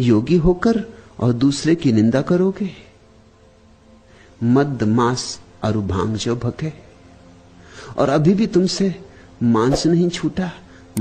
योगी होकर और दूसरे की निंदा करोगे? मद मांस अरु भांग जो भके, और अभी भी तुमसे मांस नहीं छूटा,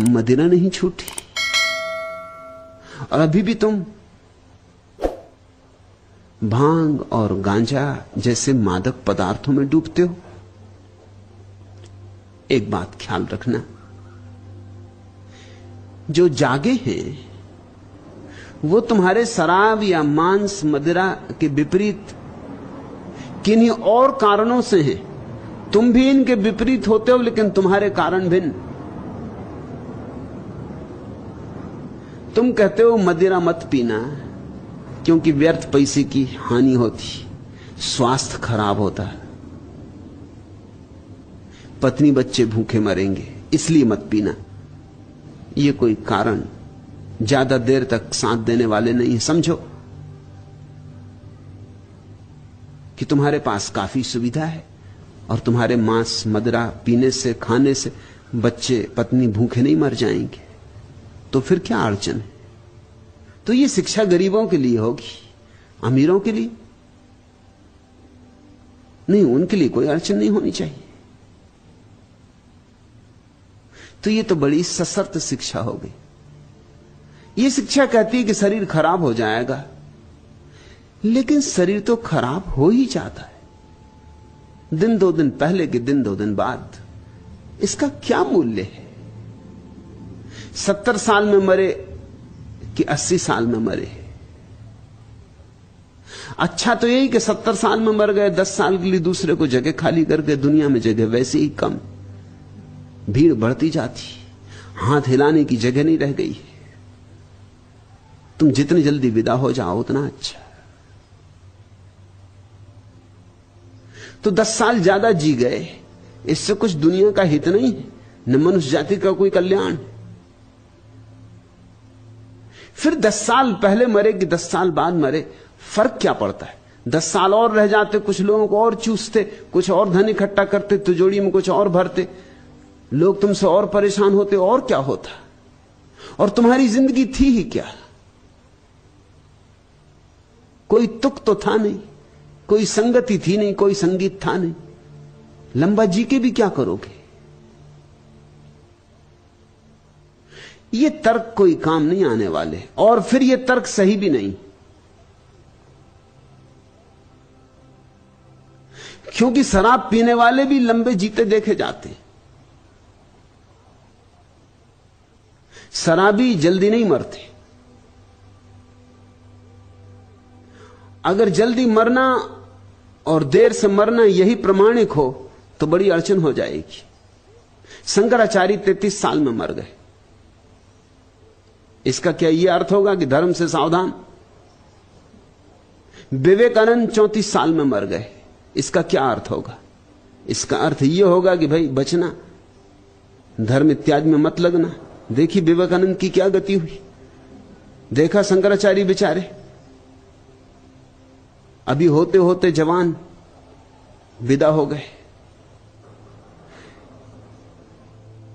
मदिरा नहीं छूटी, और अभी भी तुम भांग और गांजा जैसे मादक पदार्थों में डूबते हो। एक बात ख्याल रखना, जो जागे हैं वो तुम्हारे शराब या मांस मदिरा के विपरीत किन्हीं और कारणों से हैं। तुम भी इनके विपरीत होते हो, लेकिन तुम्हारे कारण भिन्न। तुम कहते हो मदिरा मत पीना क्योंकि व्यर्थ पैसे की हानि होती, स्वास्थ्य खराब होता है, पत्नी बच्चे भूखे मरेंगे, इसलिए मत पीना। ये कोई कारण ज्यादा देर तक साथ देने वाले नहीं। समझो कि तुम्हारे पास काफी सुविधा है और तुम्हारे मांस मदिरा पीने से, खाने से बच्चे पत्नी भूखे नहीं मर जाएंगे, तो फिर क्या अड़चन है? तो ये शिक्षा गरीबों के लिए होगी, अमीरों के लिए नहीं। उनके लिए कोई अड़चन नहीं होनी चाहिए। तो ये तो बड़ी सशर्त शिक्षा हो गई। ये शिक्षा कहती है कि शरीर खराब हो जाएगा, लेकिन शरीर तो खराब हो ही जाता है, दिन 2 दिन पहले के दिन 2 दिन बाद। इसका क्या मूल्य है? 70 साल में मरे कि 80 साल में मरे? अच्छा तो यही कि 70 साल में मर गए, 10 साल के लिए दूसरे को जगह खाली करके, दुनिया में जगह वैसे ही कम, भीड़ बढ़ती जाती, हाथ हिलाने की जगह नहीं रह गई। तुम जितनी जल्दी विदा हो जाओ उतना अच्छा। तो 10 साल ज्यादा जी गए, इससे कुछ दुनिया का हित नहीं है, न मनुष्य जाति का कोई कल्याण। फिर 10 साल पहले मरे कि 10 साल बाद मरे, फर्क क्या पड़ता है? 10 साल और रह जाते, कुछ लोगों को और चूसते, कुछ और धन इकट्ठा करते, तिजोरी में कुछ और भरते, लोग तुमसे और परेशान होते, और क्या होता? और तुम्हारी जिंदगी थी ही क्या? कोई तुक तो था नहीं, कोई संगति थी नहीं, कोई संगीत था नहीं। लंबा जी के भी क्या करोगे? ये तर्क कोई काम नहीं आने वाले, और फिर ये तर्क सही भी नहीं, क्योंकि शराब पीने वाले भी लंबे जीते देखे जाते। शराबी जल्दी नहीं मरते। अगर जल्दी मरना और देर से मरना यही प्रमाणिक हो तो बड़ी अड़चन हो जाएगी। शंकराचार्य 33 साल में मर गए। इसका क्या यह अर्थ होगा कि धर्म से सावधान? विवेकानंद 34 साल में मर गए। इसका क्या अर्थ होगा? इसका अर्थ यह होगा कि भाई बचना, धर्म इत्यादि में मत लगना। देखिए विवेकानंद की क्या गति हुई, देखा शंकराचार्य बेचारे अभी होते होते जवान विदा हो गए।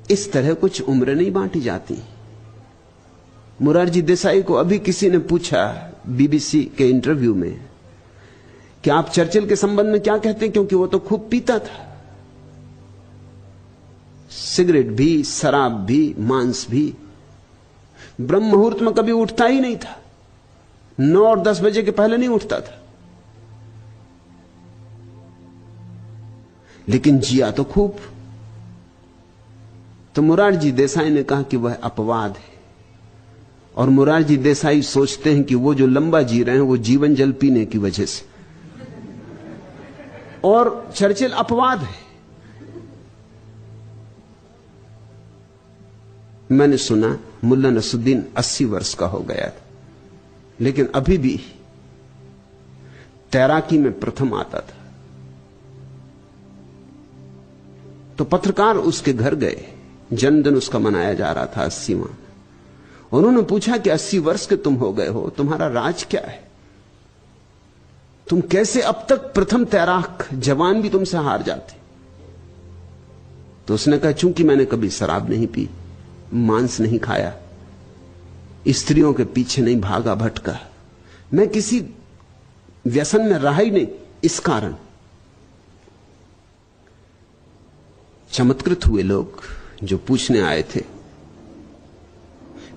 इस तरह कुछ उम्र नहीं बांटी जाती। मुरारजी देसाई को अभी किसी ने पूछा बीबीसी के इंटरव्यू में कि आप चर्चिल के संबंध में क्या कहते हैं, क्योंकि वो तो खूब पीता था, सिगरेट भी, शराब भी, मांस भी। ब्रह्म मुहूर्त में कभी उठता ही नहीं था, 9 और 10 बजे के पहले नहीं उठता था, लेकिन जिया तो खूब। तो मुरारजी देसाई ने कहा कि वह अपवाद है, और मुरारजी देसाई सोचते हैं कि वो जो लंबा जी रहे हैं वो जीवन जल पीने की वजह से, और चर्चिल अपवाद है। मैंने सुना मुल्ला नसरुद्दीन 80 वर्ष का हो गया था, लेकिन अभी भी तैराकी में प्रथम आता था। तो पत्रकार उसके घर गए, जन्मदिन उसका मनाया जा रहा था 80वां। उन्होंने पूछा कि 80 वर्ष के तुम हो गए हो, तुम्हारा राज क्या है? तुम कैसे अब तक प्रथम तैराक, जवान भी तुमसे हार जाते? तो उसने कहा चूंकि मैंने कभी शराब नहीं पी, मांस नहीं खाया, स्त्रियों के पीछे नहीं भागा भटका, मैं किसी व्यसन में रहा ही नहीं। इस कारण चमत्कृत हुए लोग जो पूछने आए थे।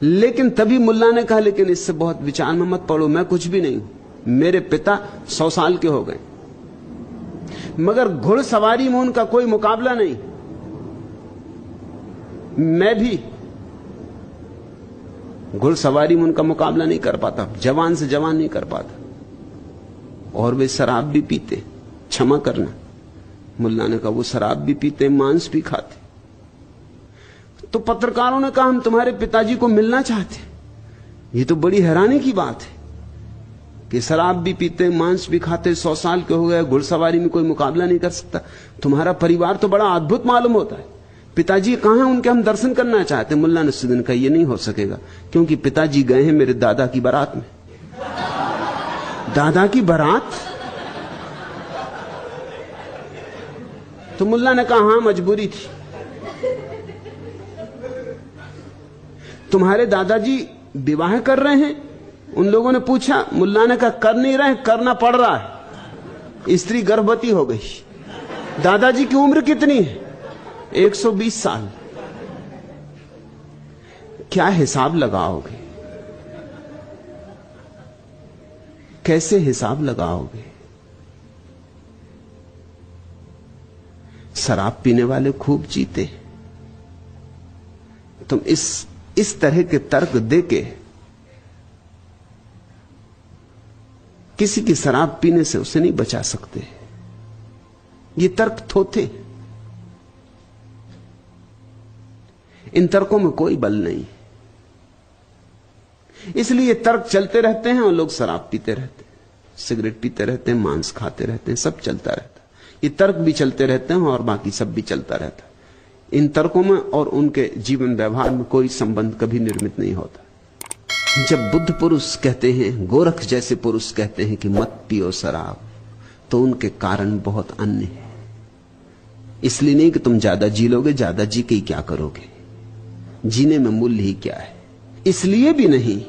लेकिन तभी मुल्ला ने कहा, लेकिन इससे बहुत विचार में मत पड़ो, मैं कुछ भी नहीं हूं। मेरे पिता 100 साल के हो गए, मगर घुड़सवारी में उनका कोई मुकाबला नहीं। मैं भी घुड़सवारी में उनका मुकाबला नहीं कर पाता, जवान से जवान नहीं कर पाता। और वे शराब भी पीते, क्षमा करना। मुल्ला ने कहा वो शराब भी पीते, मांस भी खाते। तो पत्रकारों ने कहा हम तुम्हारे पिताजी को मिलना चाहते। ये तो बड़ी हैरानी की बात है कि शराब भी पीते, मांस भी खाते, 100 साल के हो गए, घुड़सवारी में कोई मुकाबला नहीं कर सकता। तुम्हारा परिवार तो बड़ा अद्भुत मालूम होता है। पिताजी कहां हैं? उनके हम दर्शन करना चाहते। मुल्ला नसरुद्दीन कहा यह नहीं हो सकेगा, क्योंकि पिताजी गए हैं मेरे दादा की बारात में। दादा की बारात? तो मुल्ला ने कहा हां, मजबूरी थी। तुम्हारे दादाजी विवाह कर रहे हैं? उन लोगों ने पूछा। मुल्ला ने कहा कर नहीं रहे, करना पड़ रहा है। स्त्री गर्भवती हो गई। दादाजी की उम्र कितनी है? 120 साल। क्या हिसाब लगाओगे? कैसे हिसाब लगाओगे? शराब पीने वाले खूब जीते। तुम इस तरह के तर्क देके किसी की शराब पीने से उसे नहीं बचा सकते। ये तर्क थोथे। इन तर्कों में कोई बल नहीं, इसलिए तर्क चलते रहते हैं और लोग शराब पीते रहते हैं, सिगरेट पीते रहते हैं, मांस खाते रहते हैं, सब चलता रहता है। ये तर्क भी चलते रहते हैं और बाकी सब भी चलता रहता है। इन तर्कों में और उनके जीवन व्यवहार में कोई संबंध कभी निर्मित नहीं होता। जब बुद्ध पुरुष कहते हैं, गोरख जैसे पुरुष कहते हैं कि मत पियो शराब, तो उनके कारण बहुत अन्य है। इसलिए नहीं कि तुम ज्यादा जी लोगे, ज्यादा जी के क्या करोगे, जीने में मूल्य ही क्या है। इसलिए भी नहीं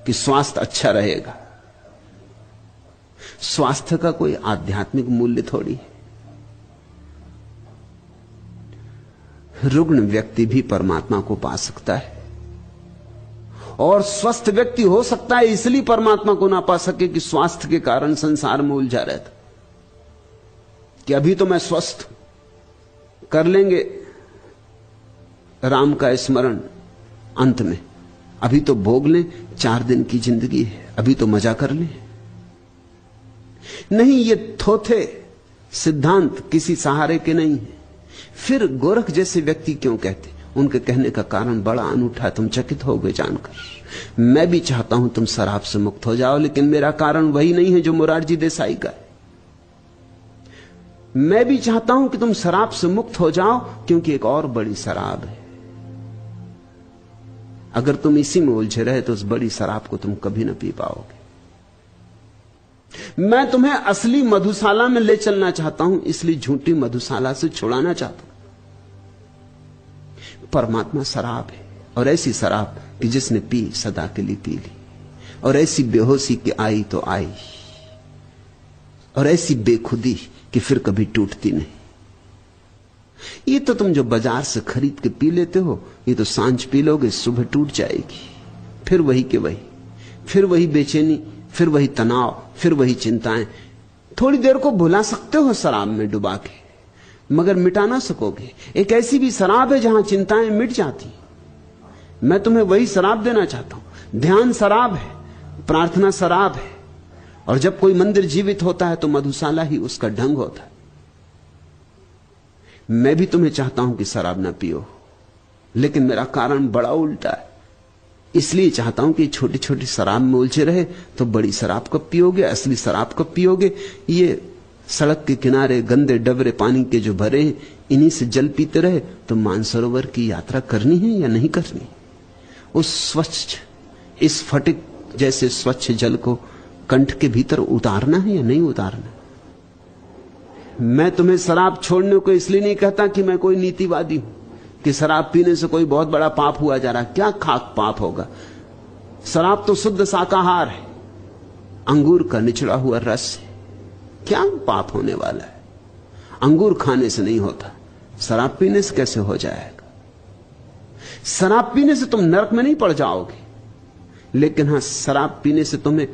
कि स्वास्थ्य अच्छा रहेगा। स्वास्थ्य का कोई आध्यात्मिक मूल्य थोड़ी है। रुग्ण व्यक्ति भी परमात्मा को पा सकता है, और स्वस्थ व्यक्ति हो सकता है इसलिए परमात्मा को ना पा सके कि स्वास्थ्य के कारण संसार में उलझा रहता, कि अभी तो मैं स्वस्थ हूं, कर लेंगे राम का स्मरण अंत में, अभी तो भोग लें, 4 दिन की जिंदगी है, अभी तो मजा कर लें। नहीं, ये थोथे सिद्धांत किसी सहारे के नहीं है। फिर गोरख जैसे व्यक्ति क्यों कहते? उनके कहने का कारण बड़ा अनूठा, तुम चकित हो गए जानकर। मैं भी चाहता हूं तुम शराब से मुक्त हो जाओ, लेकिन मेरा कारण वही नहीं है जो मोरारजी देसाई का है। मैं भी चाहता हूं कि तुम शराब से मुक्त हो जाओ, क्योंकि एक और बड़ी शराब है। अगर तुम इसी में उलझे रहे तो उस बड़ी शराब को तुम कभी ना पी पाओगे। मैं तुम्हें असली मधुशाला में ले चलना चाहता हूं, इसलिए झूठी मधुशाला से छुड़ाना चाहता हूं। परमात्मा शराब है, और ऐसी शराब कि जिसने पी सदा के लिए पी ली, और ऐसी बेहोशी कि आई तो आई, और ऐसी बेखुदी कि फिर कभी टूटती नहीं। ये तो तुम जो बाजार से खरीद के पी लेते हो, ये तो सांझ पी लोगे, सुबह टूट जाएगी, फिर वही के वही, फिर वही बेचैनी, फिर वही तनाव, फिर वही चिंताएं। थोड़ी देर को भुला सकते हो शराब में डुबा के, मगर मिटा ना सकोगे। एक ऐसी भी शराब है जहां चिंताएं मिट जाती। मैं तुम्हें वही शराब देना चाहता हूं। ध्यान शराब है, प्रार्थना शराब है, और जब कोई मंदिर जीवित होता है तो मधुशाला ही उसका ढंग होता है। मैं भी तुम्हें चाहता हूं कि शराब ना पियो, लेकिन मेरा कारण बड़ा उल्टा है। इसलिए चाहता हूं कि छोटी छोटी शराब में उलझे रहे तो बड़ी शराब कब पियोगे, असली शराब कब पियोगे। ये सड़क के किनारे गंदे डबरे पानी के जो भरे हैं, इन्हीं से जल पीते रहे तो मानसरोवर की यात्रा करनी है या नहीं करनी। उस स्वच्छ, इस फटिक जैसे स्वच्छ जल को कंठ के भीतर उतारना है या नहीं उतारना। मैं तुम्हें शराब छोड़ने को इसलिए नहीं कहता कि मैं कोई नीतिवादी हूं, कि शराब पीने से कोई बहुत बड़ा पाप हुआ जा रहा है। क्या खाक पाप होगा? शराब तो शुद्ध शाकाहार है, अंगूर का निचड़ा हुआ रस है, क्या पाप होने वाला है? अंगूर खाने से नहीं होता, शराब पीने से कैसे हो जाएगा? शराब पीने से तुम नरक में नहीं पड़ जाओगे, लेकिन हां, शराब पीने से तुम्हें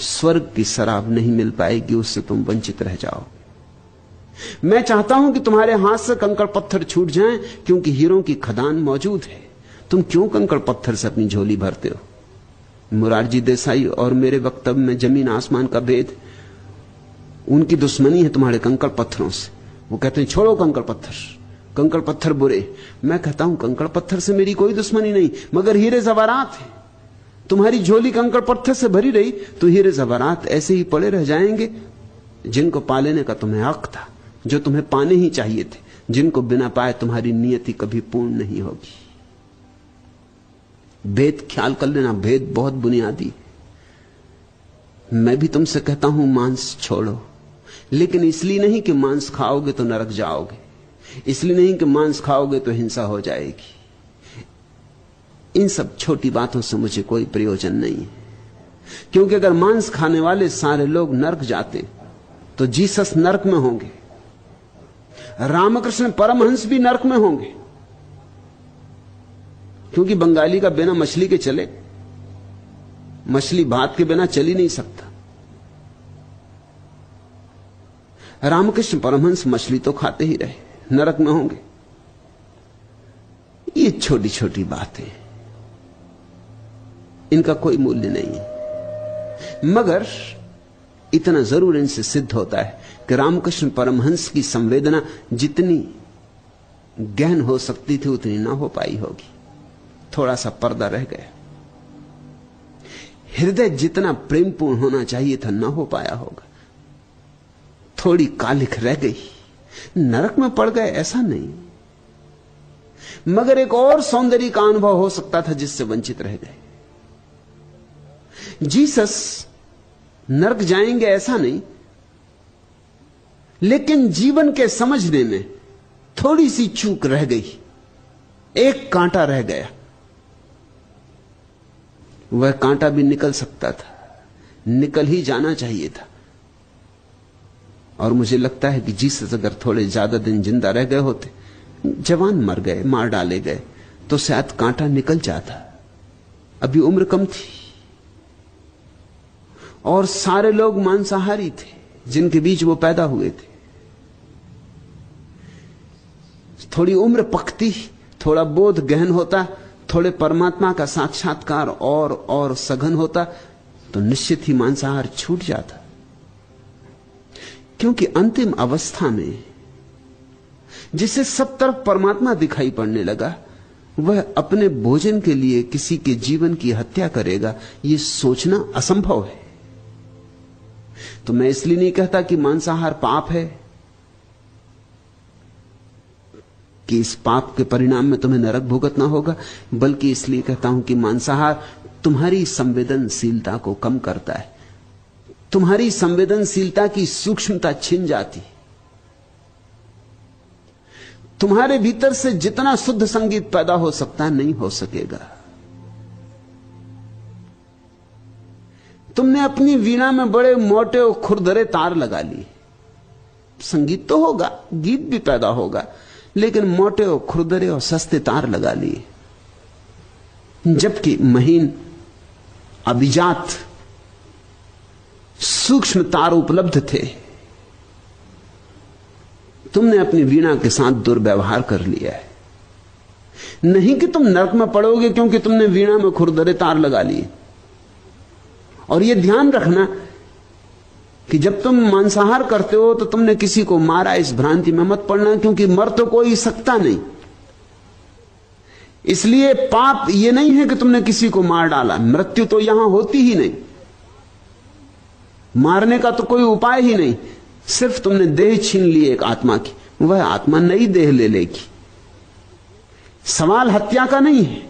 स्वर्ग की शराब नहीं मिल पाएगी, उससे तुम वंचित रह जाओगे। मैं चाहता हूं कि तुम्हारे हाथ से कंकड़ पत्थर छूट जाएं, क्योंकि हीरों की खदान मौजूद है। तुम क्यों कंकड़ पत्थर से अपनी झोली भरते हो? मुरारजी देसाई और मेरे वक्तव्य में जमीन आसमान का भेद। उनकी दुश्मनी है तुम्हारे कंकड़ पत्थरों से। वो कहते हैं छोड़ो कंकड़ पत्थर, कंकड़ पत्थर बुरे। मैं कहता हूं कंकड़ पत्थर से मेरी कोई दुश्मनी नहीं, मगर हीरे जवारात है। तुम्हारी झोली कंकड़ पत्थर से भरी रही तो हीरे जवारात ऐसे ही पड़े रह जाएंगे, जिनको पा लेने का तुम्हें हक था, जो तुम्हें पाने ही चाहिए थे, जिनको बिना पाए तुम्हारी नियति कभी पूर्ण नहीं होगी। भेद ख्याल कर लेना, भेद बहुत बुनियादी। मैं भी तुमसे कहता हूं मांस छोड़ो, लेकिन इसलिए नहीं कि मांस खाओगे तो नरक जाओगे, इसलिए नहीं कि मांस खाओगे तो हिंसा हो जाएगी। इन सब छोटी बातों से मुझे कोई प्रयोजन नहीं है, क्योंकि अगर मांस खाने वाले सारे लोग नरक जाते तो जीसस नरक में होंगे, रामकृष्ण परमहंस भी नरक में होंगे, क्योंकि बंगाली का बिना मछली के चले, मछली भात के बिना चल ही नहीं सकता। रामकृष्ण परमहंस मछली तो खाते ही रहे, नरक में होंगे। ये छोटी छोटी बातें, इनका कोई मूल्य नहीं है, मगर इतना जरूर इनसे सिद्ध होता है कि रामकृष्ण परमहंस की संवेदना जितनी गहन हो सकती थी उतनी ना हो पाई होगी। थोड़ा सा पर्दा रह गया। हृदय जितना प्रेमपूर्ण होना चाहिए था ना हो पाया होगा। थोड़ी कालिख रह गई। नरक में पड़ गए ऐसा नहीं, मगर एक और सौंदर्य का अनुभव हो सकता था जिससे वंचित रह गए। जीसस नरक जाएंगे ऐसा नहीं, लेकिन जीवन के समझने में थोड़ी सी चूक रह गई, एक कांटा रह गया। वह कांटा भी निकल सकता था, निकल ही जाना चाहिए था। और मुझे लगता है कि जीसस अगर थोड़े ज्यादा दिन जिंदा रह गए होते, जवान मर गए, मार डाले गए, तो शायद कांटा निकल जाता। अभी उम्र कम थी और सारे लोग मांसाहारी थे जिनके बीच वो पैदा हुए थे। थोड़ी उम्र पकती, थोड़ा बोध गहन होता, थोड़े परमात्मा का साक्षात्कार और सघन होता, तो निश्चित ही मांसाहार छूट जाता। क्योंकि अंतिम अवस्था में जिसे सब तरफ परमात्मा दिखाई पड़ने लगा, वह अपने भोजन के लिए किसी के जीवन की हत्या करेगा, यह सोचना असंभव है। तो मैं इसलिए नहीं कहता कि मांसाहार पाप है कि इस पाप के परिणाम में तुम्हें नरक भुगतना होगा, बल्कि इसलिए कहता हूं कि मांसाहार तुम्हारी संवेदनशीलता को कम करता है, तुम्हारी संवेदनशीलता की सूक्ष्मता छिन जाती। तुम्हारे भीतर से जितना शुद्ध संगीत पैदा हो सकता है नहीं हो सकेगा। तुमने अपनी वीणा में बड़े मोटे और खुरदरे तार लगा लिए, संगीत तो होगा, गीत भी पैदा होगा, लेकिन मोटे और खुरदरे और सस्ते तार लगा लिए, जबकि महीन अभिजात सूक्ष्म तार उपलब्ध थे। तुमने अपनी वीणा के साथ दुर्व्यवहार कर लिया है। नहीं कि तुम नरक में पड़ोगे क्योंकि तुमने वीणा में खुरदरे तार लगा लिए। और यह ध्यान रखना कि जब तुम मांसाहार करते हो तो तुमने किसी को मारा, इस भ्रांति में मत पड़ना, क्योंकि मर तो कोई सकता नहीं। इसलिए पाप यह नहीं है कि तुमने किसी को मार डाला, मृत्यु तो यहां होती ही नहीं, मारने का तो कोई उपाय ही नहीं, सिर्फ तुमने देह छीन ली एक आत्मा की, वह आत्मा नई देह ले लेगी। सवाल हत्या का नहीं है,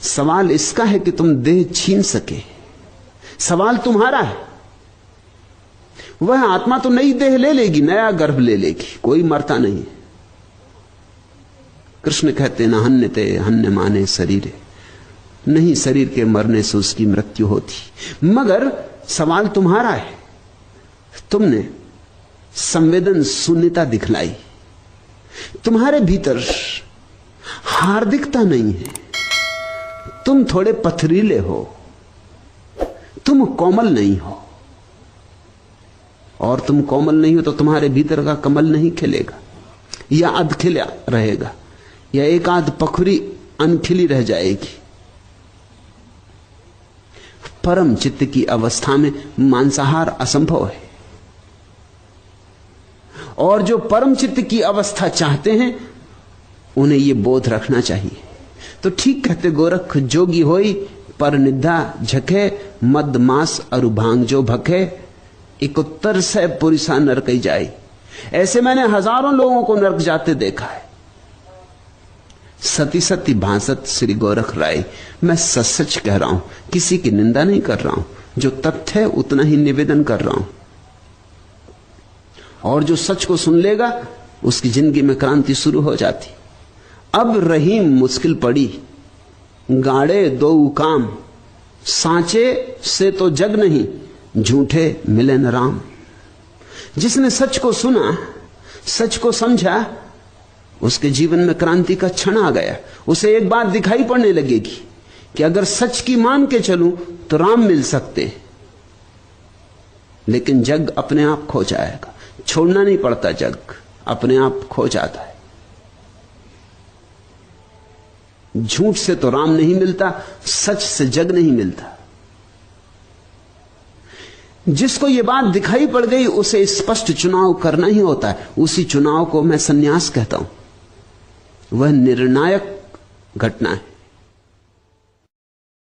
सवाल इसका है कि तुम देह छीन सके। सवाल तुम्हारा है। वह आत्मा तो नई देह ले लेगी, नया गर्भ ले लेगी, कोई मरता नहीं है। कृष्ण कहते न हन्यते हन्य माने शरीरे, नहीं शरीर के मरने से उसकी मृत्यु होती। मगर सवाल तुम्हारा है, तुमने संवेदन शून्यता दिखलाई, तुम्हारे भीतर हार्दिकता नहीं है, तुम थोड़े पथरीले हो, तुम कोमल नहीं हो, और तुम कोमल नहीं हो तो तुम्हारे भीतर का कमल नहीं खिलेगा, या अधखिला रहेगा, या एक आध पखुरी अनखिली रह जाएगी। परम चित्त की अवस्था में मांसाहार असंभव है, और जो परम चित्त की अवस्था चाहते हैं उन्हें यह बोध रखना चाहिए। तो ठीक कहते गोरख, जोगी होई पर निद्रा झके, मद मास अरु भांग जो भखे, एक उत्तर से पुरुषा नरक जाए। ऐसे मैंने हजारों लोगों को नरक जाते देखा है। सती सती भासत श्री गोरख राय, मैं सच सच कह रहा हूं, किसी की निंदा नहीं कर रहा हूं, जो तथ्य है उतना ही निवेदन कर रहा हूं। और जो सच को सुन लेगा उसकी जिंदगी में क्रांति शुरू हो जाती। अब रही मुश्किल पड़ी, गाड़े दो काम, सांचे से तो जग नहीं, झूठे मिले न राम। जिसने सच को सुना, सच को समझा, उसके जीवन में क्रांति का क्षण आ गया। उसे एक बात दिखाई पड़ने लगेगी कि अगर सच की मान के चलूं तो राम मिल सकते, लेकिन जग अपने आप खो जाएगा। छोड़ना नहीं पड़ता, जग अपने आप खो जाता है। झूठ से तो राम नहीं मिलता, सच से जग नहीं मिलता। जिसको यह बात दिखाई पड़ गई उसे स्पष्ट चुनाव करना ही होता है। उसी चुनाव को मैं संन्यास कहता हूं। वह निर्णायक घटना है।